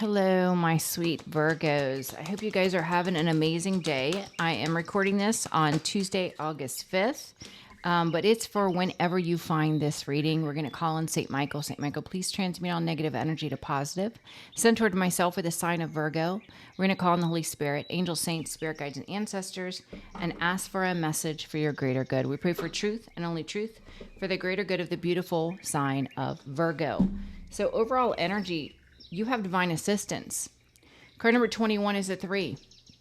Hello, my sweet Virgos. I hope you guys are having an amazing day. I am recording this on Tuesday, August 5th, but it's for whenever you find this reading. We're going to call on St. Michael. St. Michael, please transmute all negative energy to positive. Send toward myself with a sign of Virgo. We're going to call on the Holy Spirit, angels, saints, spirit guides, and ancestors, and ask for a message for your greater good. We pray for truth and only truth for the greater good of the beautiful sign of Virgo. So overall energy, you have divine assistance. Card number 21 is a 3.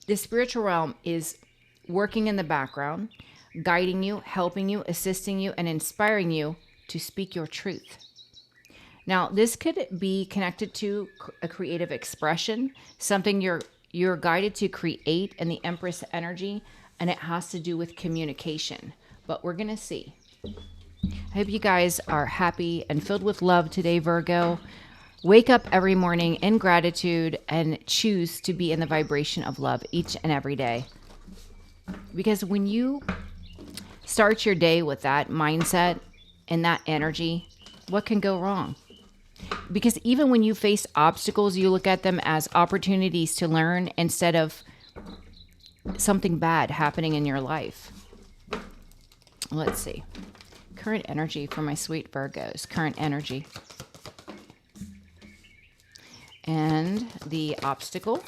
The spiritual realm is working in the background, guiding you, helping you, assisting you, and inspiring you to speak your truth. Now, this could be connected to a creative expression, something you're guided to create in the Empress energy, and it has to do with communication. But we're going to see. I hope you guys are happy and filled with love today, Virgo. Wake up every morning in gratitude and choose to be in the vibration of love each and every day. Because when you start your day with that mindset and that energy, what can go wrong? Because even when you face obstacles, you look at them as opportunities to learn instead of something bad happening in your life. Let's see. Current energy for my sweet Virgos. Current energy. And the obstacle,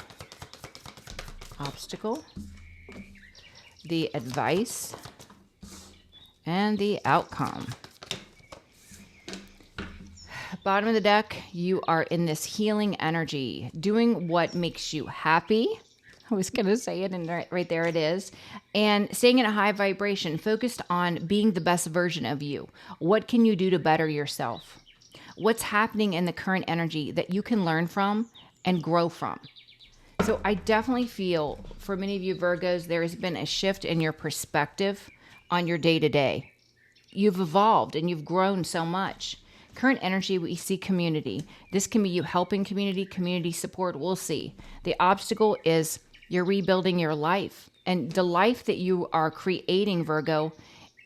the advice, and the outcome. Bottom of the deck, you are in this healing energy, doing what makes you happy. I was going to say it, and right there it is. And staying in a high vibration, focused on being the best version of you. What can you do to better yourself? What's happening in the current energy that you can learn from and grow from. So I definitely feel for many of you Virgos, there has been a shift in your perspective on your day-to-day. You've evolved and you've grown so much. Current energy, we see community. This can be you helping community support. We'll see. The obstacle is you're rebuilding your life. And the life that you are creating, Virgo,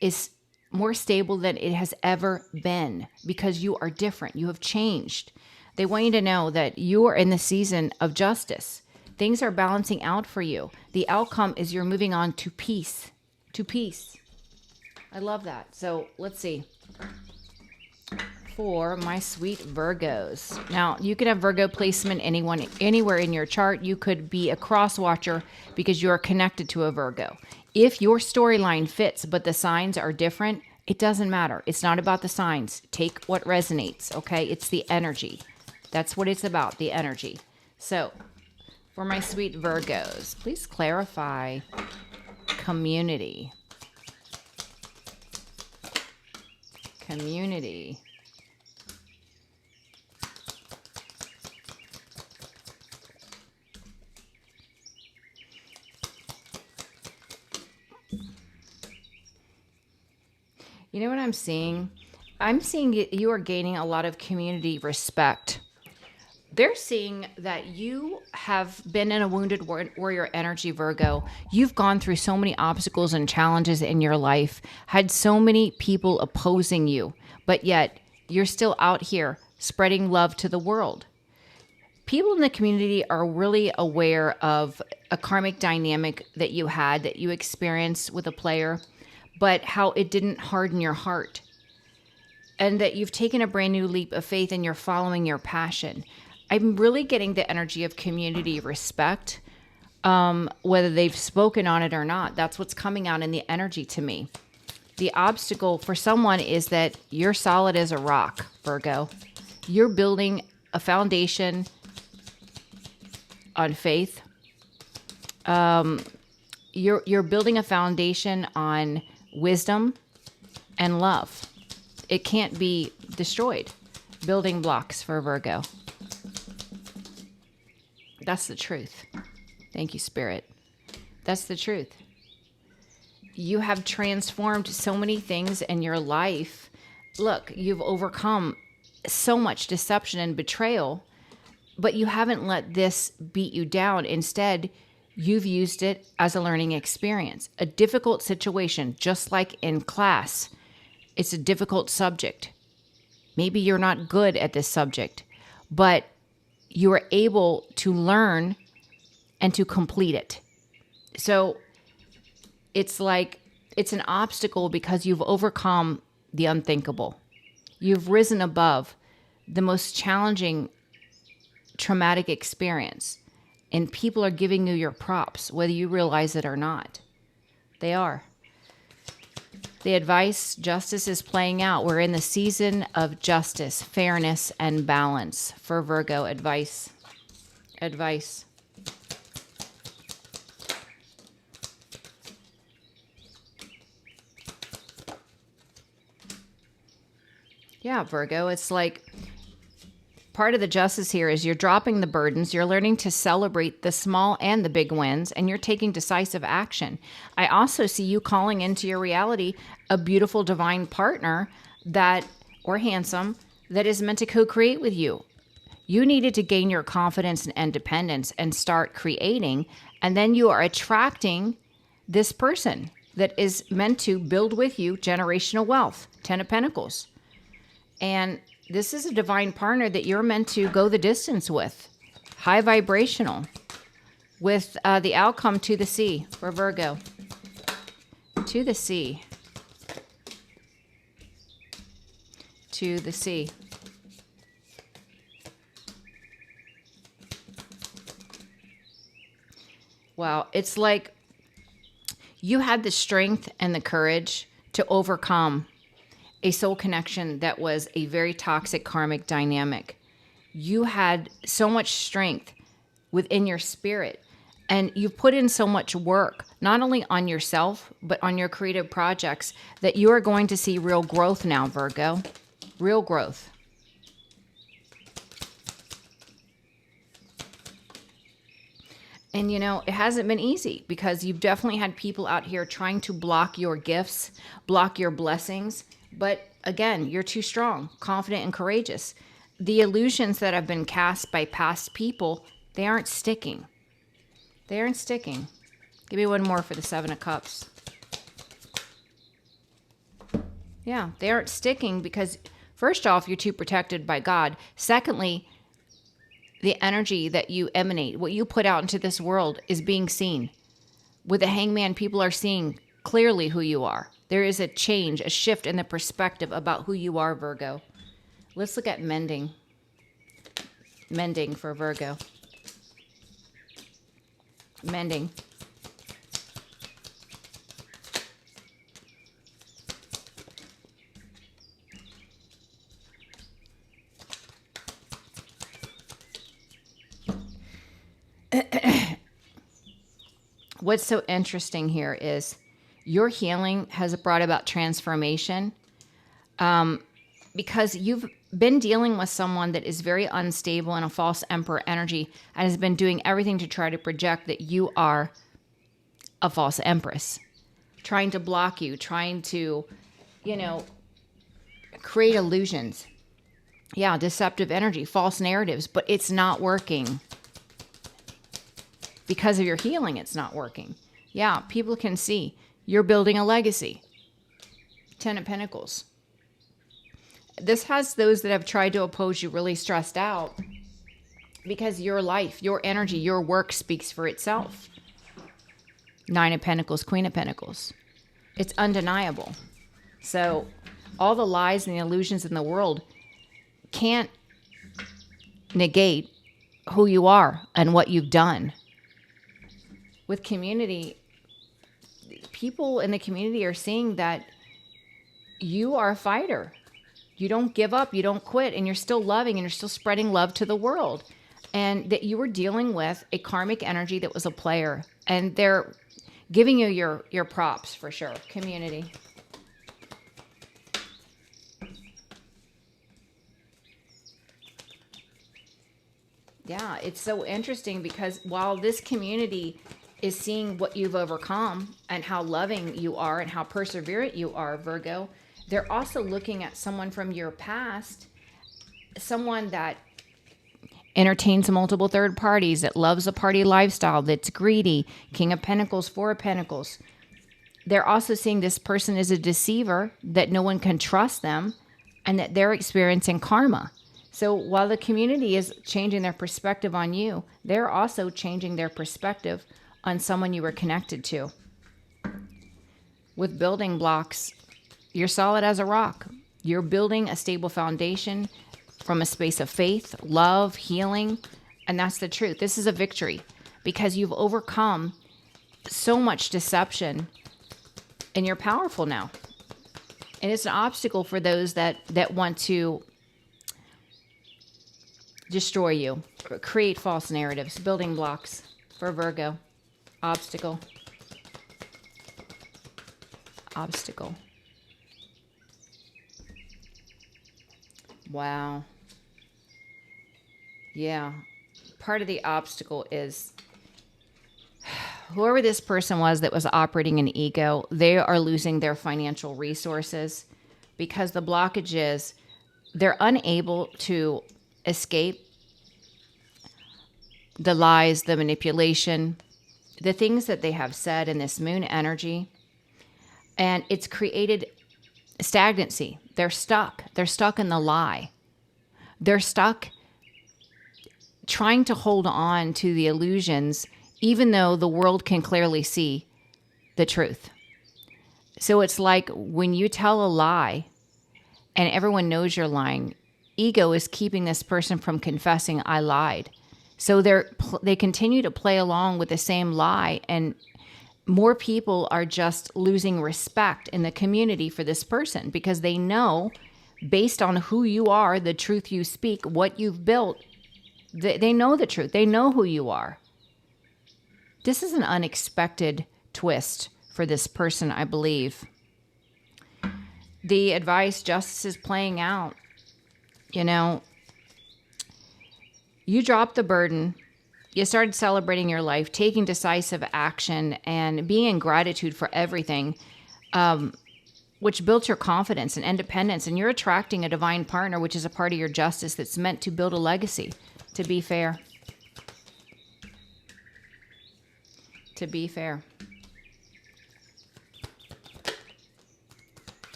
is more stable than it has ever been because you are different. You have changed. They want you to know that you are in the season of justice. Things are balancing out for you. The outcome is you're moving on to peace. To peace. I love that. So let's see. For my sweet Virgos. Now, you could have Virgo placement anywhere in your chart. You could be a cross watcher because you are connected to a Virgo. If your storyline fits, but the signs are different, it doesn't matter. It's not about the signs. Take what resonates, okay? It's the energy. That's what it's about, the energy. So, for my sweet Virgos, please clarify community. Community. You know what I'm seeing? I'm seeing you are gaining a lot of community respect. They're seeing that you have been in a wounded warrior energy, Virgo. You've gone through so many obstacles and challenges in your life, had so many people opposing you, but yet you're still out here spreading love to the world. People in the community are really aware of a karmic dynamic that you had, that you experienced with a player, but how it didn't harden your heart. And that you've taken a brand new leap of faith and you're following your passion. I'm really getting the energy of community respect, whether they've spoken on it or not. That's what's coming out in the energy to me. The obstacle for someone is that you're solid as a rock, Virgo. You're building a foundation on faith. You're building a foundation on wisdom and love. It can't be destroyed. Building blocks for Virgo. That's the truth. Thank you, Spirit. That's the truth. You have transformed so many things in your life. Look, you've overcome so much deception and betrayal, but you haven't let this beat you down. Instead, you've used it as a learning experience, a difficult situation, just like in class. It's a difficult subject. Maybe you're not good at this subject, but you are able to learn and to complete it. So it's like it's an obstacle because you've overcome the unthinkable. You've risen above the most challenging traumatic experience, and people are giving you your props, whether you realize it or not. They are. The advice, justice is playing out. We're in the season of justice, fairness, and balance for Virgo. Advice. Yeah, Virgo, it's like part of the justice here is you're dropping the burdens, you're learning to celebrate the small and the big wins, and you're taking decisive action. I also see you calling into your reality a beautiful divine partner or handsome, that is meant to co-create with you. You needed to gain your confidence and independence and start creating, and then you are attracting this person that is meant to build with you generational wealth, 10 of Pentacles. And this is a divine partner that you're meant to go the distance with. High vibrational. With the outcome to the sea for Virgo. To the sea. To the sea. Wow. It's like you had the strength and the courage to overcome a soul connection that was a very toxic karmic dynamic. You had so much strength within your spirit, and you've put in so much work, not only on yourself, but on your creative projects, that you are going to see real growth now, Virgo. Real growth. And you know, it hasn't been easy because you've definitely had people out here trying to block your gifts, block your blessings. But again, you're too strong, confident, and courageous. The illusions that have been cast by past people, they aren't sticking. They aren't sticking. Give me one more for the Seven of Cups. Yeah, they aren't sticking because, first off, you're too protected by God. Secondly, the energy that you emanate, what you put out into this world, is being seen. With the Hangman, people are seeing clearly who you are. There is a change, a shift in the perspective about who you are, Virgo. Let's look at mending. Mending for Virgo. Mending. What's so interesting here is your healing has brought about transformation because you've been dealing with someone that is very unstable in a false emperor energy and has been doing everything to try to project that you are a false empress, trying to block you, trying to, create illusions. Yeah, deceptive energy, false narratives, but it's not working. Because of your healing, it's not working. Yeah, people can see you're building a legacy. 10 of Pentacles. This has those that have tried to oppose you really stressed out because your life, your energy, your work speaks for itself. 9 of Pentacles, Queen of Pentacles. It's undeniable. So all the lies and the illusions in the world can't negate who you are and what you've done. With community, people in the community are seeing that you are a fighter. You don't give up, you don't quit, and you're still loving and you're still spreading love to the world. And that you were dealing with a karmic energy that was a player. And they're giving you your props for sure. Community. Yeah, it's so interesting because while this community is seeing what you've overcome and how loving you are and how perseverant you are, Virgo, they're also looking at someone from your past, someone that entertains multiple third parties, that loves a party lifestyle, that's greedy, King of Pentacles, Four of Pentacles. They're also seeing this person as a deceiver, that no one can trust them, and that they're experiencing karma. So while the community is changing their perspective on you, they're also changing their perspective on someone you were connected to. With building blocks, you're solid as a rock. You're building a stable foundation from a space of faith, love, healing, and that's the truth. This is a victory because you've overcome so much deception and you're powerful now. And it's an obstacle for those that want to destroy you, create false narratives, building blocks for Virgo. Obstacle. Obstacle. Wow. Yeah. Part of the obstacle is whoever this person was that was operating an ego, they are losing their financial resources because the blockage is they're unable to escape the lies, the manipulation, the things that they have said in this moon energy. And it's created stagnancy. They're stuck. They're stuck in the lie. They're stuck trying to hold on to the illusions, even though the world can clearly see the truth. So it's like when you tell a lie and everyone knows you're lying, ego is keeping this person from confessing, I lied. So they continue to play along with the same lie, and more people are just losing respect in the community for this person because they know, based on who you are, the truth you speak, what you've built, they know the truth. They know who you are. This is an unexpected twist for this person, I believe. The advice justice is playing out. You know, you dropped the burden. You started celebrating your life, taking decisive action, and being in gratitude for everything, which built your confidence and independence. And you're attracting a divine partner, which is a part of your justice that's meant to build a legacy, to be fair. To be fair.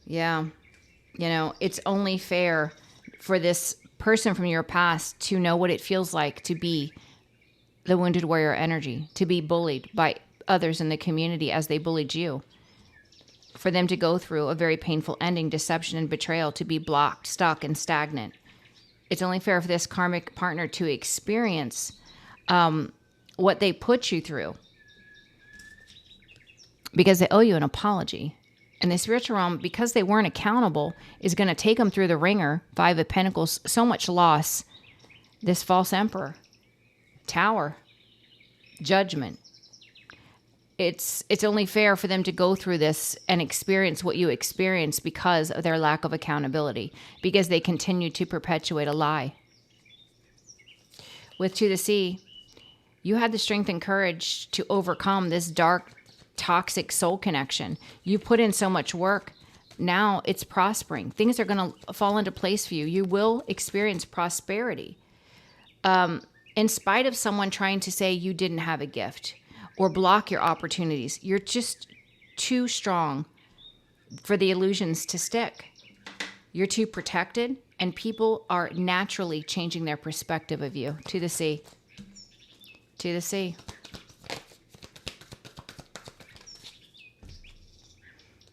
Yeah. You know, it's only fair for this person from your past to know what it feels like to be the wounded warrior energy, to be bullied by others in the community as they bullied you, for them to go through a very painful ending, deception and betrayal, to be blocked, stuck, and stagnant. It's only fair for this karmic partner to experience what they put you through because they owe you an apology. And the spiritual realm, because they weren't accountable, is going to take them through the ringer. 5 of Pentacles, so much loss. This false emperor, Tower, judgment. It's only fair for them to go through this and experience what you experienced because of their lack of accountability, because they continue to perpetuate a lie. With 2 to Sea, you had the strength and courage to overcome this dark, toxic soul connection. You put in so much work. Now it's prospering. Things are going to fall into place for you. You will experience prosperity. In spite of someone trying to say you didn't have a gift or block your opportunities, you're just too strong for the illusions to stick. You're too protected, and people are naturally changing their perspective of you. 2 to Sea. 2 to Sea.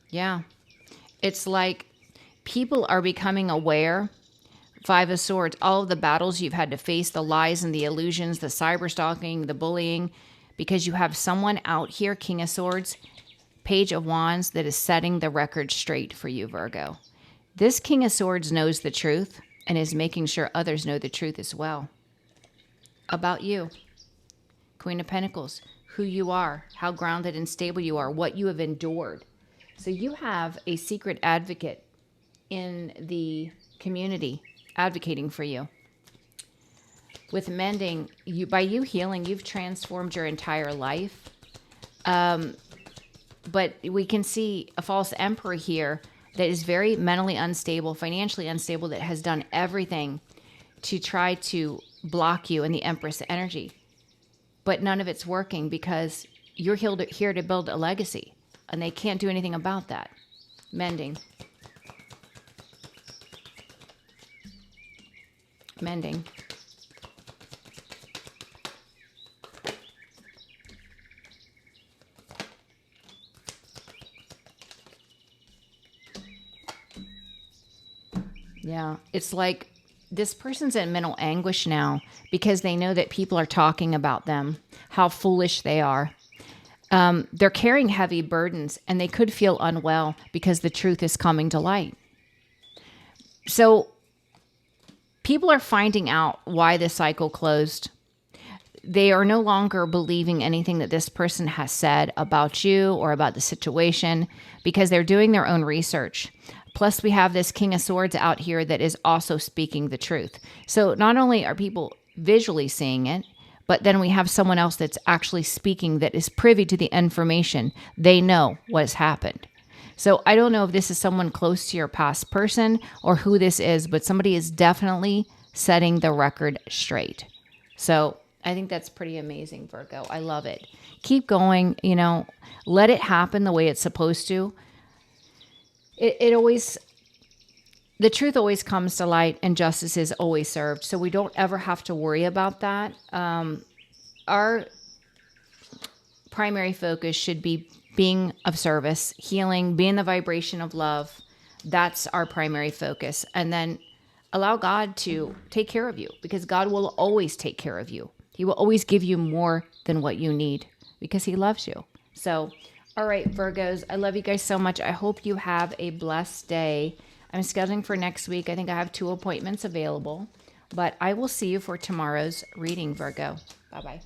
Yeah. It's like people are becoming aware. 5 of Swords, all of the battles you've had to face, the lies and the illusions, the cyber stalking, the bullying, because you have someone out here, King of Swords, Page of Wands, that is setting the record straight for you, Virgo. This King of Swords knows the truth and is making sure others know the truth as well about you. Queen of Pentacles, who you are, how grounded and stable you are, what you have endured. So you have a secret advocate in the community advocating for you. With mending, by you healing, you've transformed your entire life. But we can see a false emperor here that is very mentally unstable, financially unstable, that has done everything to try to block you in the Empress energy. But none of it's working because you're here to build a legacy. And they can't do anything about that. Mending. mending. Yeah, it's like this person's in mental anguish now because they know that people are talking about them, how foolish they are. They're carrying heavy burdens and they could feel unwell because the truth is coming to light. So people are finding out why the cycle closed. They are no longer believing anything that this person has said about you or about the situation because they're doing their own research. Plus, we have this King of Swords out here that is also speaking the truth. So not only are people visually seeing it, but then we have someone else that's actually speaking that is privy to the information. They know what's happened. So I don't know if this is someone close to your past person or who this is, but somebody is definitely setting the record straight. So I think that's pretty amazing, Virgo. I love it. Keep going, let it happen the way it's supposed to. The truth always comes to light and justice is always served. So we don't ever have to worry about that. Our primary focus should be being of service, healing, being the vibration of love. That's our primary focus. And then allow God to take care of you because God will always take care of you. He will always give you more than what you need because he loves you. So, all right, Virgos, I love you guys so much. I hope you have a blessed day. I'm scheduling for next week. I think I have 2 appointments available, but I will see you for tomorrow's reading, Virgo. Bye-bye.